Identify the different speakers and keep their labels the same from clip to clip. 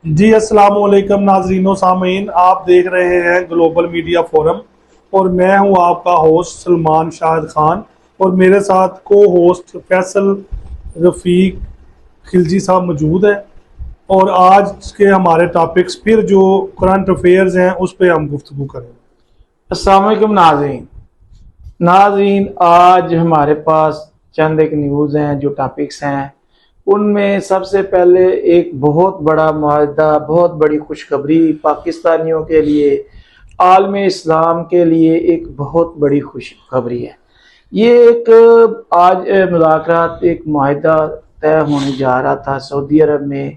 Speaker 1: جی السلام علیکم ناظرین و سامعین، آپ دیکھ رہے ہیں گلوبل میڈیا فورم اور میں ہوں آپ کا ہوسٹ سلمان شاہد خان اور میرے ساتھ کو ہوسٹ فیصل رفیق خلجی صاحب موجود ہیں اور آج کے ہمارے ٹاپکس پھر جو کرنٹ افیئرز ہیں اس پہ ہم گفتگو کریں۔
Speaker 2: السلام علیکم ناظرین آج ہمارے پاس چند ایک نیوز ہیں جو ٹاپکس ہیں، ان میں سب سے پہلے ایک بہت بڑا معاہدہ، بہت بڑی خوشخبری پاکستانیوں کے لیے، عالم اسلام کے لیے ایک بہت بڑی خوشخبری ہے۔ یہ ایک آج مذاکرات ایک معاہدہ طے ہونے جا رہا تھا سعودی عرب میں،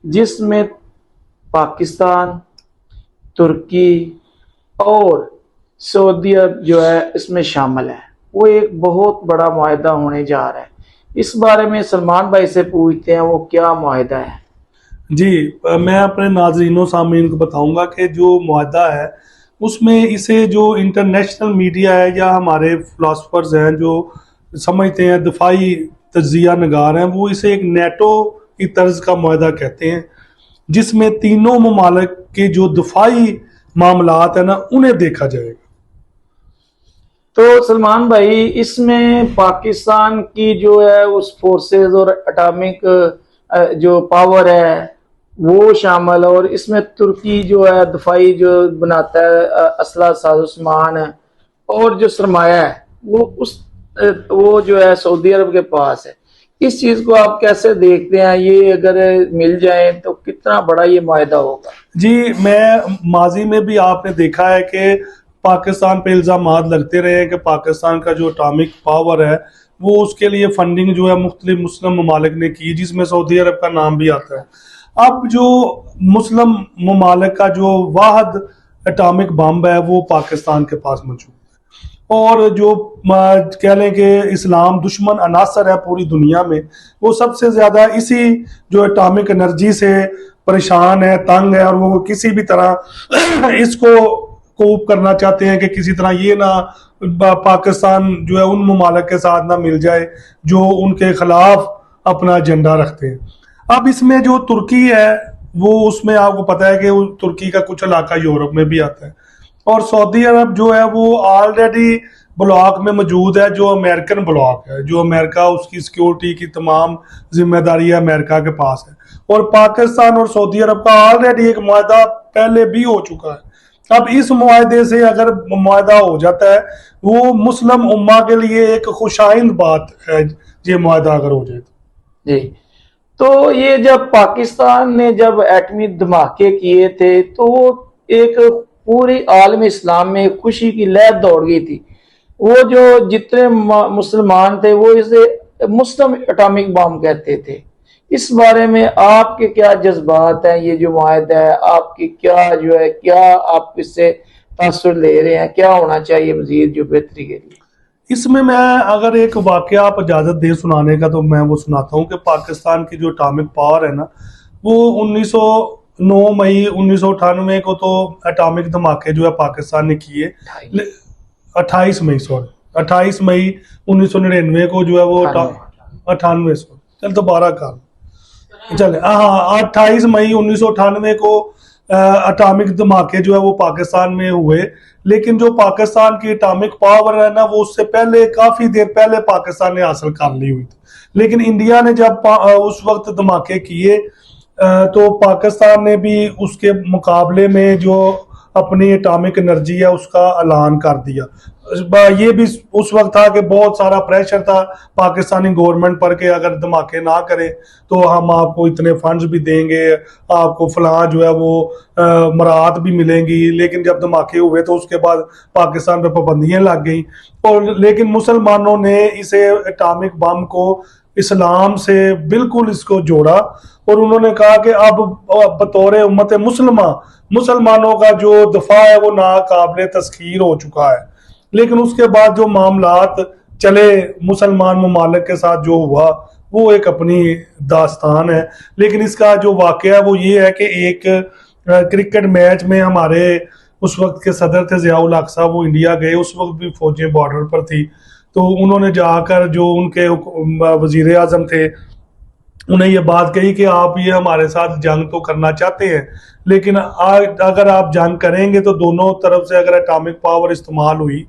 Speaker 2: جس میں پاکستان، ترکی اور سعودی عرب جو ہے اس میں شامل ہے۔ وہ ایک بہت بڑا معاہدہ ہونے جا رہا ہے۔ اس بارے میں سلمان بھائی سے پوچھتے ہیں وہ کیا معاہدہ ہے۔
Speaker 1: جی میں اپنے ناظرین و سامعین کو بتاؤں گا کہ جو معاہدہ ہے اس میں اسے جو انٹرنیشنل میڈیا ہے یا ہمارے فلاسفرز ہیں جو سمجھتے ہیں دفاعی تجزیہ نگار ہیں، وہ اسے ایک نیٹو کی طرز کا معاہدہ کہتے ہیں، جس میں تینوں ممالک کے جو دفاعی معاملات ہیں نا انہیں دیکھا جائے گا۔
Speaker 2: تو سلمان بھائی اس میں پاکستان کی جو ہے اس فورسز اور اٹامک جو پاور ہے وہ شامل، اور اس میں ترکی جو ہے دفاعی جو بناتا ہے اسلحہ ساز و سامان اور جو سرمایہ ہے وہ جو ہے سعودی عرب کے پاس ہے۔ اس چیز کو آپ کیسے دیکھتے ہیں؟ یہ اگر مل جائیں تو کتنا بڑا یہ معاہدہ ہوگا؟
Speaker 1: جی میں ماضی میں بھی آپ نے دیکھا ہے کہ پاکستان پہ الزامات لگتے رہے ہیں کہ پاکستان کا جو اٹامک پاور ہے وہ اس کے لیے فنڈنگ جو ہے مختلف مسلم ممالک نے کی، جس میں سعودی عرب کا نام بھی آتا ہے۔ اب جو مسلم ممالک کا جو واحد اٹامک بم ہے وہ پاکستان کے پاس موجود ہے، اور جو کہہ لیں کہ اسلام دشمن عناصر ہے پوری دنیا میں، وہ سب سے زیادہ اسی جو اٹامک انرجی سے پریشان ہے، تنگ ہے، اور وہ کسی بھی طرح اس کو کوپ کرنا چاہتے ہیں کہ کسی طرح یہ نہ پاکستان جو ہے ان ممالک کے ساتھ نہ مل جائے جو ان کے خلاف اپنا ایجنڈا رکھتے ہیں۔ اب اس میں جو ترکی ہے وہ اس میں آپ کو پتہ ہے کہ ترکی کا کچھ علاقہ یورپ میں بھی آتا ہے، اور سعودی عرب جو ہے وہ آلریڈی بلاک میں موجود ہے جو امریکن بلاک ہے، جو امریکہ اس کی سیکیورٹی کی تمام ذمہ داری ہے امریکہ کے پاس ہے، اور پاکستان اور سعودی عرب کا آلریڈی ایک معاہدہ پہلے بھی ہو چکا ہے۔ اب اس معاہدے سے اگر معاہدہ ہو جاتا ہے وہ مسلم امہ کے لیے ایک خوشائند بات ہے، یہ معاہدہ اگر ہو جائے تو۔
Speaker 2: جی تو یہ جب پاکستان نے جب ایٹمی دھماکے کیے تھے تو وہ ایک پوری عالم اسلام میں خوشی کی لہر دوڑ گئی تھی۔ وہ جو جتنے مسلمان تھے وہ اسے مسلم اٹامک بم کہتے تھے۔ اس بارے میں آپ کے کیا جذبات ہیں؟ یہ جو معاہدہ ہے آپ کی کیا آپ اس سے تاثر لے رہے ہیں؟ کیا ہونا چاہیے مزید جو بہتری کے لیے؟
Speaker 1: اس میں اگر ایک واقعہ آپ اجازت دیں سنانے کا تو میں وہ سناتا ہوں کہ پاکستان کی جو اٹامک پاور ہے نا وہ 9 مئی 1998 کو تو اٹامک دھماکے جو ہے پاکستان نے کیے، 28 مئی 1999 کو جو ہے وہ 98 دوبارہ کام چلے 28 مئی 1998 کو اٹامک دھماکے جو ہے وہ پاکستان میں ہوئے، لیکن جو پاکستان کی اٹامک پاور ہے نا وہ اس سے پہلے کافی دیر پہلے پاکستان نے حاصل کر لی ہوئی تھی، لیکن انڈیا نے جب اس وقت دھماکے کیے تو پاکستان نے بھی اس کے مقابلے میں جو اپنی اٹامک انرجی ہے اس کا اعلان کر دیا۔ یہ بھی اس وقت تھا کہ بہت سارا پریشر تھا پاکستانی گورنمنٹ پر کہ اگر دھماکے نہ کرے تو ہم آپ کو اتنے فنڈز بھی دیں گے، آپ کو فلاں جو ہے وہ مراعات بھی ملیں گی، لیکن جب دھماکے ہوئے تو اس کے بعد پاکستان پہ پابندیاں لگ گئیں، اور لیکن مسلمانوں نے اسے اٹامک بم کو اسلام سے بالکل اس کو جوڑا، اور انہوں نے کہا کہ اب بطور امت مسلمانوں کا جو دفاع ہے وہ ناقابل تسخیر ہو چکا ہے۔ لیکن اس کے بعد جو معاملات چلے مسلمان ممالک کے ساتھ جو ہوا وہ ایک اپنی داستان ہے، لیکن اس کا جو واقعہ ہے وہ یہ ہے کہ ایک کرکٹ میچ میں ہمارے اس وقت کے صدر تھے ضیاء الحق صاحب، وہ انڈیا گئے، اس وقت بھی فوجیں بارڈر پر تھی، تو انہوں نے جا کر جو ان کے وزیر اعظم تھے انہیں یہ بات کہی کہ آپ یہ ہمارے ساتھ جنگ تو کرنا چاہتے ہیں، لیکن اگر آپ جنگ کریں گے تو دونوں طرف سے اگر اٹامک پاور استعمال ہوئی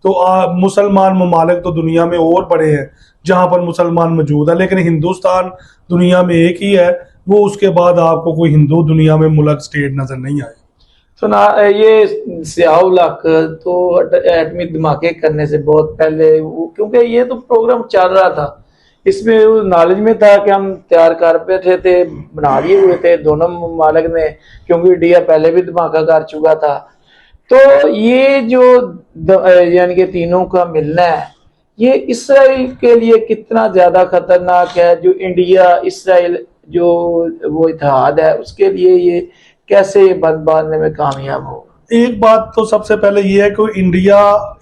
Speaker 1: تو مسلمان ممالک تو دنیا میں اور بڑے ہیں جہاں پر مسلمان موجود ہیں، لیکن ہندوستان دنیا میں ایک ہی ہے، وہ اس کے بعد آپ کو کوئی ہندو دنیا میں ملک سٹیٹ نظر نہیں آئے۔
Speaker 2: سنا یہ سیاہ الحق تو ایٹمی دھماکے کرنے سے بہت پہلے کیونکہ یہ تو پروگرام چل رہا تھا، اس میں نالج میں تھا کہ ہم تیار کر بیٹھے تھے، بنا لیے ہوئے تھے دونوں ممالک نے، کیونکہ انڈیا پہلے بھی دھماکہ کر چکا تھا۔ تو یہ جو یعنی کہ تینوں کا ملنا ہے، یہ اسرائیل کے لیے کتنا زیادہ خطرناک ہے؟ جو انڈیا اسرائیل جو وہ اتحاد ہے اس کے لیے یہ کیسے بند باندھنے میں کامیاب ہو؟
Speaker 1: ایک بات تو سب سے پہلے یہ ہے کہ انڈیا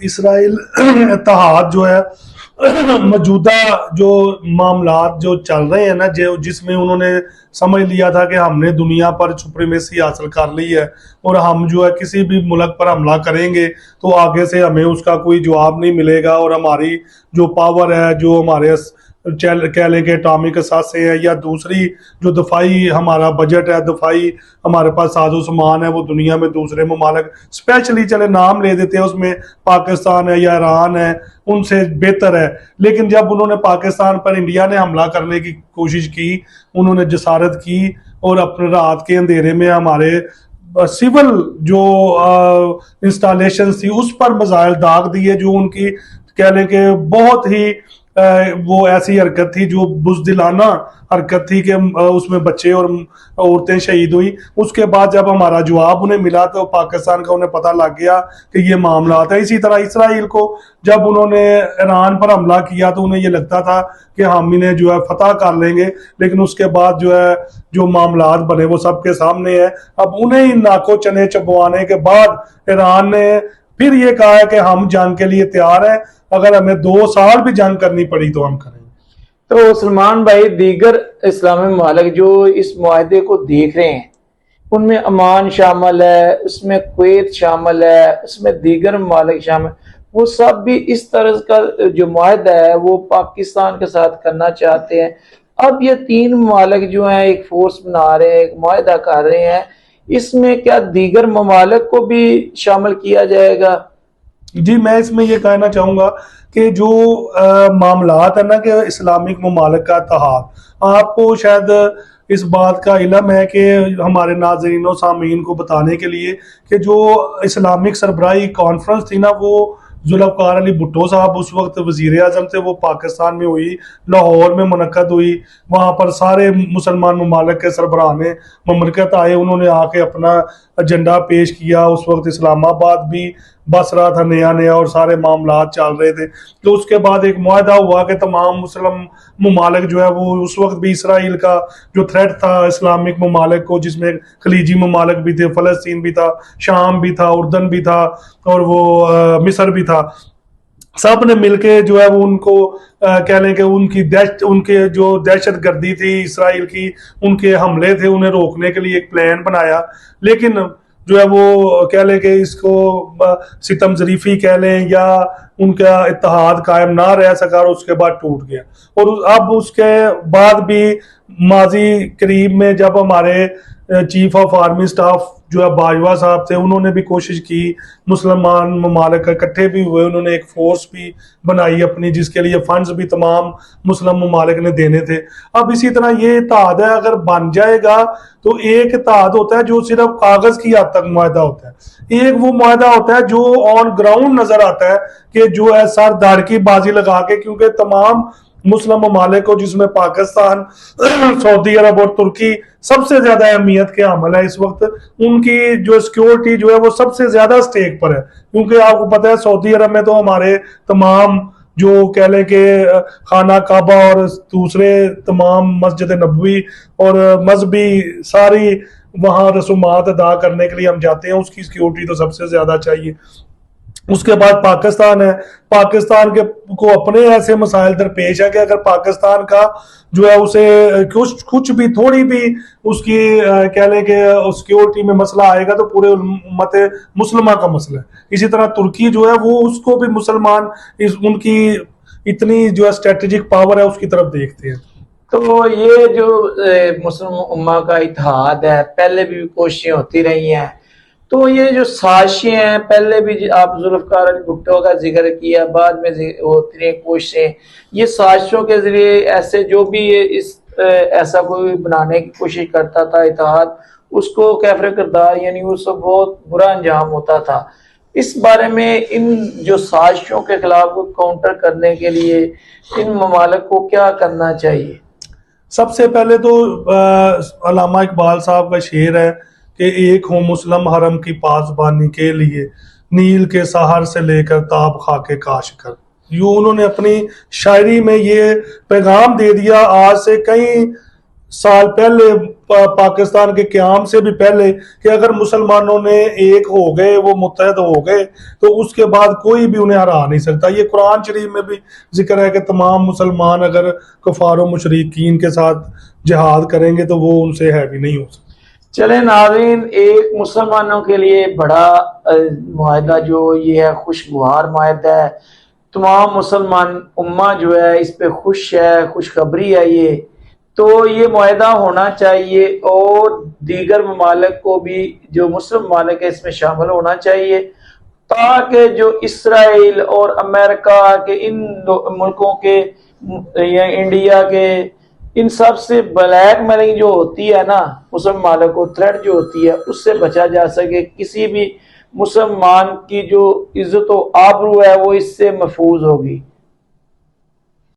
Speaker 1: اسرائیل اتحاد جو ہے موجودہ جو معاملات جو چل رہے ہیں نا، جس میں انہوں نے سمجھ لیا تھا کہ ہم نے دنیا پر سپریمیسی حاصل کر لی ہے اور ہم جو ہے کسی بھی ملک پر حملہ کریں گے تو آگے سے ہمیں اس کا کوئی جواب نہیں ملے گا، اور ہماری جو پاور ہے، جو ہمارے کہہ لیں کہ اٹامک اثاثے ہیں یا دوسری جو دفاعی ہمارا بجٹ ہے، دفاعی ہمارے پاس ساز و سامان ہے، وہ دنیا میں دوسرے ممالک اسپیشلی چلے نام لے دیتے ہیں اس میں پاکستان ہے یا ایران ہے، ان سے بہتر ہے۔ لیکن جب انہوں نے پاکستان پر انڈیا نے حملہ کرنے کی کوشش کی، انہوں نے جسارت کی اور اپنے رات کے اندھیرے میں ہمارے سول جو انسٹالیشنز تھی اس پر میزائل داغ دیے، جو ان کی کہہ لیں کہ بہت ہی وہ ایسی حرکت تھی جو بزدلانہ حرکت تھی کہ اس میں بچے اور عورتیں شہید ہوئی۔ اس کے بعد جب ہمارا جواب انہیں ملا تو پاکستان کا انہیں پتہ لگ گیا کہ یہ معاملات ہیں۔ اسی طرح اسرائیل کو جب انہوں نے ایران پر حملہ کیا تو انہیں یہ لگتا تھا کہ ہم انہیں جو ہے فتح کر لیں گے، لیکن اس کے بعد جو ہے جو معاملات بنے وہ سب کے سامنے ہے۔ اب انہیں ناکو چنے چبوانے کے بعد ایران نے پھر یہ کہا ہے کہ ہم جنگ کے لیے تیار ہیں، اگر ہمیں 2 سال بھی جنگ کرنی پڑی تو ہم کریں گے۔
Speaker 2: تو سلمان بھائی، دیگر اسلامی ممالک جو اس معاہدے کو دیکھ رہے ہیں، ان میں عمان شامل ہے، اس میں کویت شامل ہے، اس میں دیگر ممالک شامل، وہ سب بھی اس طرح کا جو معاہدہ ہے وہ پاکستان کے ساتھ کرنا چاہتے ہیں۔ اب یہ 3 ممالک جو ہیں ایک فورس بنا رہے ہیں، ایک معاہدہ کر رہے ہیں، اس میں کیا دیگر ممالک کو بھی شامل کیا جائے گا؟
Speaker 1: جی، میں اس میں یہ کہنا چاہوں گا کہ جو معاملات ہے نا کہ اسلامک ممالک کا اتحاد، آپ کو شاید اس بات کا علم ہے کہ ہمارے ناظرین و سامعین کو بتانے کے لیے کہ جو اسلامک سربراہی کانفرنس تھی نا، وہ ذوالفقار علی بھٹو صاحب اس وقت وزیر اعظم تھے، وہ پاکستان میں ہوئی، لاہور میں منعقد ہوئی۔ وہاں پر سارے مسلمان ممالک کے سربراہان مملکت آئے، انہوں نے آ کے اپنا ایجنڈا پیش کیا۔ اس وقت اسلام آباد بھی بس رہا تھا نیا نیا اور سارے معاملات چل رہے تھے۔ تو اس کے بعد ایک معاہدہ ہوا کہ تمام مسلم ممالک جو ہے وہ اس وقت بھی اسرائیل کا جو تھریٹ تھا اسلامک ممالک کو، جس میں خلیجی ممالک بھی تھے، فلسطین بھی تھا، شام بھی تھا، اردن بھی تھا اور وہ مصر بھی تھا، سب نے مل کے جو ہے وہ ان کو کہہ لیں کہ ان کے جو دہشت گردی تھی اسرائیل کی، ان کے حملے تھے، انہیں روکنے کے لیے ایک پلان بنایا۔ لیکن جو ہے وہ کہہ لیں کہ اس کو ستم ظریفی کہہ لیں یا ان کا اتحاد قائم نہ رہ سکا اور اس کے بعد ٹوٹ گیا۔ اور اب اس کے بعد بھی ماضی قریب میں جب ہمارے چیف آف آرمی سٹاف جو ہے باجوہ صاحب تھے، انہوں نے بھی کوشش کی، مسلمان ممالک اکٹھے بھی ہوئے، انہوں نے ایک فورس بھی بنائی اپنی، جس کے لیے فنڈز بھی تمام مسلم ممالک نے دینے تھے۔ اب اسی طرح یہ اتحاد ہے، اگر بن جائے گا تو ایک اتحاد ہوتا ہے جو صرف کاغذ کی حد تک معاہدہ ہوتا ہے، ایک وہ معاہدہ ہوتا ہے جو آن گراؤنڈ نظر آتا ہے کہ جو ہے سر دھاڑ کی بازی لگا کے، کیونکہ تمام مسلم ممالک کو جس میں پاکستان، سعودی عرب اور ترکی سب سے زیادہ اہمیت کے حامل ہے اس وقت، ان کی جو سیکیورٹی جو ہے وہ سب سے زیادہ سٹیک پر ہے۔ کیونکہ آپ کو پتہ ہے سعودی عرب میں تو ہمارے تمام جو کہہ لیں کہ خانہ کعبہ اور دوسرے تمام مسجد نبوی اور مذہبی ساری وہاں رسومات ادا کرنے کے لیے ہم جاتے ہیں، اس کی سیکیورٹی تو سب سے زیادہ چاہیے۔ اس کے بعد پاکستان ہے، پاکستان کے کو اپنے ایسے مسائل درپیش ہے کہ اگر پاکستان کا جو ہے اسے کچھ بھی تھوڑی بھی اس کی کہہ لیں کہ سیکیورٹی میں مسئلہ آئے گا تو پورے امت مسلمہ کا مسئلہ ہے۔ اسی طرح ترکی جو ہے وہ اس کو بھی مسلمان ان کی اتنی جو ہے اسٹریٹجک پاور ہے اس کی طرف دیکھتے ہیں۔
Speaker 2: تو یہ جو مسلم امہ کا اتحاد ہے، پہلے بھی کوششیں ہوتی رہی ہیں، تو یہ جو سازشیں ہیں، پہلے بھی آپ ذوالفقار علی بھٹو کا ذکر کیا، بعد میں ہوتی رہی کوششیں، یہ سازشوں کے ذریعے ایسے جو بھی اس ایسا کوئی بنانے کی کوشش کرتا تھا اتحاد، اس کو کیفر کردار یعنی اس کو بہت برا انجام ہوتا تھا۔ اس بارے میں ان جو سازشوں کے خلاف کو کاؤنٹر کرنے کے لیے ان ممالک کو کیا کرنا چاہیے؟
Speaker 1: سب سے پہلے تو علامہ اقبال صاحب کا شعر ہے کہ ایک ہوں مسلم حرم کی پاسبانی کے لیے، نیل کے سہر سے لے کر تاب خاک کاشکر۔ یوں انہوں نے اپنی شاعری میں یہ پیغام دے دیا آج سے کئی سال پہلے، پاکستان کے قیام سے بھی پہلے، کہ اگر مسلمانوں نے ایک ہو گئے، وہ متحد ہو گئے، تو اس کے بعد کوئی بھی انہیں ہرا نہیں سکتا۔ یہ قرآن شریف میں بھی ذکر ہے کہ تمام مسلمان اگر کفار و مشرکین کے ساتھ جہاد کریں گے تو وہ ان سے ہیوی نہیں ہو سکتا۔
Speaker 2: چلیں ناظرین، ایک مسلمانوں کے لیے بڑا معاہدہ جو یہ ہے، خوشگوار معاہدہ ہے، تمام مسلمان امہ جو ہے اس پہ خوش ہے، خوشخبری ہے یہ، تو یہ معاہدہ ہونا چاہیے اور دیگر ممالک کو بھی جو مسلم ممالک ہے اس میں شامل ہونا چاہیے، تاکہ جو اسرائیل اور امریکہ کے ان ملکوں کے یا انڈیا کے ان سب سے بلیک میلنگ جو ہوتی ہے نا مسلم ممالک کو، تھریٹ جو ہوتی ہے، اس سے بچا جا سکے، کسی بھی مسلمان کی جو عزت و آبرو ہے وہ اس سے محفوظ ہوگی۔